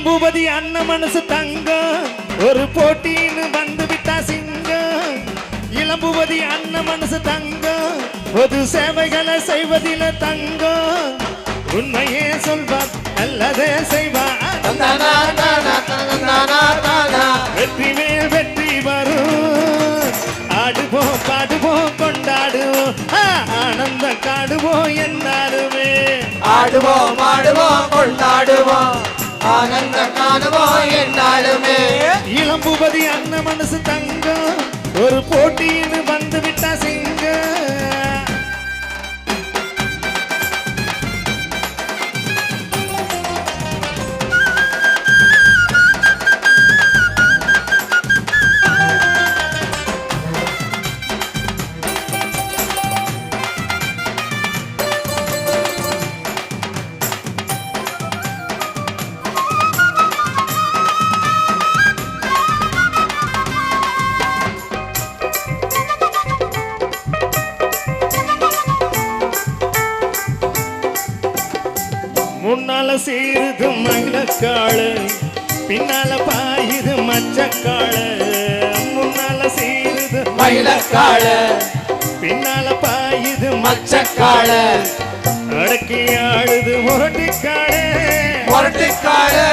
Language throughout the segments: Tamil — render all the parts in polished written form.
இளம்பூபதி அண்ணன் மனசு தங்கம் ஒரு போட்டின்னு வந்து விட்டா சிங்கம். இளம்பூபதி அண்ணன் மனசு தங்கம் பொது சேவைகளை செய்வதில தங்கம். உண்மையே சொல்வார் நல்லதே செய்வார். வெற்றி மேல் வெற்றி வரும். ஆடுவோம் பாடுவோம் கொண்டாடுவோம் ஆனந்த காடுவோம் என்னாலுமே. ஆடுவோம் ஆடுவோம் கொண்டாடுவோம் ஆனந்த காணுவோம் என்னாலுமே. இளம்பூபதி அண்ணன் மனசு தங்கம் ஒரு போட்டின்னு வந்து விட்டா சிங்கம். முன்னால சீருது மங்களக்காளு பின்னால பாயுது மச்சக்காளு. முன்னால சீருது மயிலக்காளு பின்னால பாயுது மச்சக்காளு. அடக்கி ஆடுது முரட்டிக்காளு முரட்டிக்காளு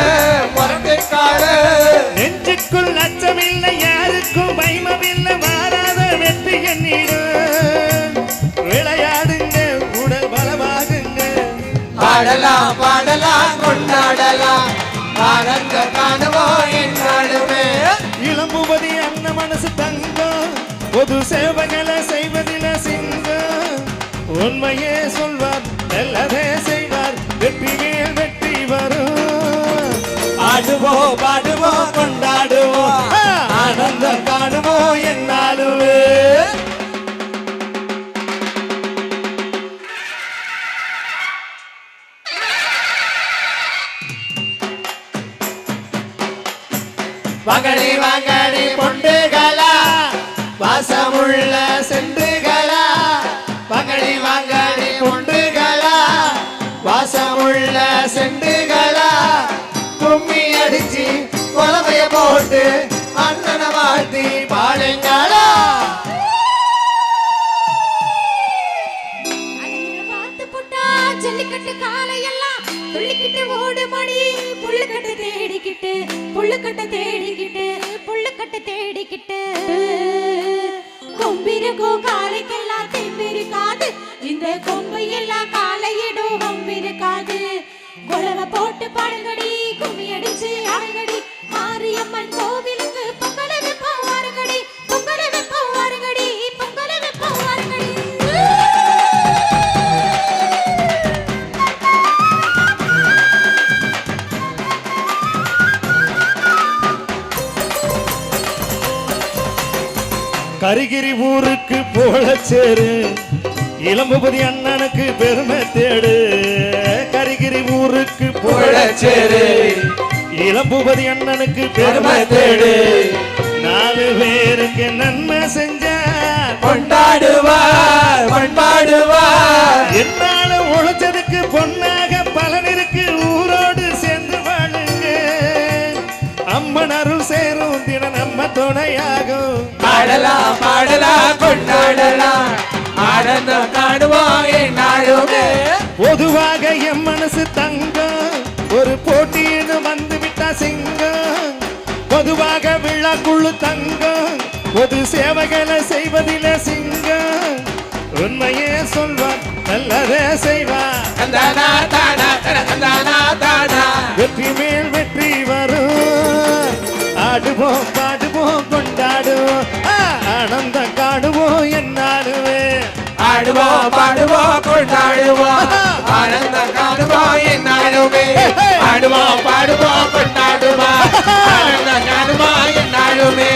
முரட்டிக்காளு. நெஞ்சுக்குள் அச்சமில்லை யாருக்கும் பயமமில்லை மாறாத வெற்றி எண்ணிடும். விளையாடுங்க உடல் பலமாகுங்க. பாடலாம் பாடலாம் கொண்டாடலாம் ஆனந்த காணுவோம் என்னாலுமே. இளம்பூபதி அண்ணன் மனசு தங்கம் பொது சேவைகளை செய்வதில சிங்கம். உண்மையே சொல்வார் நல்லதே செய்வார் வெற்றி மேல் வெற்றி வரும். ஆடுவோம் பாடுவோம் கொண்டாடுவோம் ஆனந்த காணுவோம் என்னாலுமே. வாங்கடி வாங்கடி பொண்டுகளா வாசமுள்ள சென்றுகளா. வாங்கடி வாங்கடி பொண்டுகளா வாசமுள்ள சென்றுகளா. கும்மி அடிச்சு குழம்பைய போட்டு அண்ணனை வாழ்த்தி பாடுங்களா. ஜல்லிக்கட்டு காலையெல்லாம் துள்ளிக்கிட்டு ஓடு மணி. புள்ளுக்கட்டு தேடிக்கிட்டு புள்ளுக்கட்டு தேடிக்கிட்டு புள்ளுக்கட்டு தேடிக்கிட்டு. கொம்பிருக்கோ காலைக்கெல்லாம் தெம்பிருக்காது. இந்த கொம்பு எல்லாம் காலையிடும் வம்பிருக்காது. குழவ போட்டு பாடுங்கடி கும்மி அடிச்சு ஆடுங்கடி. மாரியம்மன் கோவிலுக்கு பொங்கல வெப்பம் வாருங்கடி. பொங்கல வெப்பம் வாருங்கடி. பொங்கல வெப்பம் வாருங்கடி. கரிகிரி ஊருக்கு போல சேரு இளம்பூபதி அண்ணனுக்கு பெருமை தேடு. கரிகிரி ஊருக்கு போல சேரு இளம்பூபதி அண்ணனுக்கு பெருமை தேடு. 4 பேருக்கு நன்மை செஞ்சார் கொண்டாடுவார் கொண்டாடுவார். என்னால உழைச்சதுக்கு பொன்னாக பலனிருக்கு. ஊரோடு சேர்ந்து வாழுங்க. அம்மன் அருள் சேரும் தினம் நம்ம துணையாகும். பாடலாம் பாடலாம் கொண்டாடலாம் ஆனந்தம் காணுவோம் என்னாலுமே. பொதுவாக என் மனசு தங்கம் ஒரு போட்டின்னு வந்து விட்டா சிங்கம். பொதுவாக விழாக்குழு தங்கம் பொது சேவைகளை செய்வதில சிங்கம். உண்மையே சொல்வார் நல்லதே செய்வார். வெற்றி மேல் வெற்றி வரும். ஆடுவோம் பாடுவோம் கொண்டாடுவோம் ஆனந்த காடுவோம் என்னாலுமே. ஆடுவோம் பாடுவோம் கொண்டாடுவோம் ஆனந்த காணுவோம் என்னாலுமே. ஆடுவோம் பாடுவோம் கொண்டாடுவோம் ஆனந்த காணுவோம் என்னாலுமே.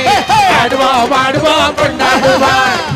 ஆடுவோம் பாடுவோம் கொண்டாடுவோம்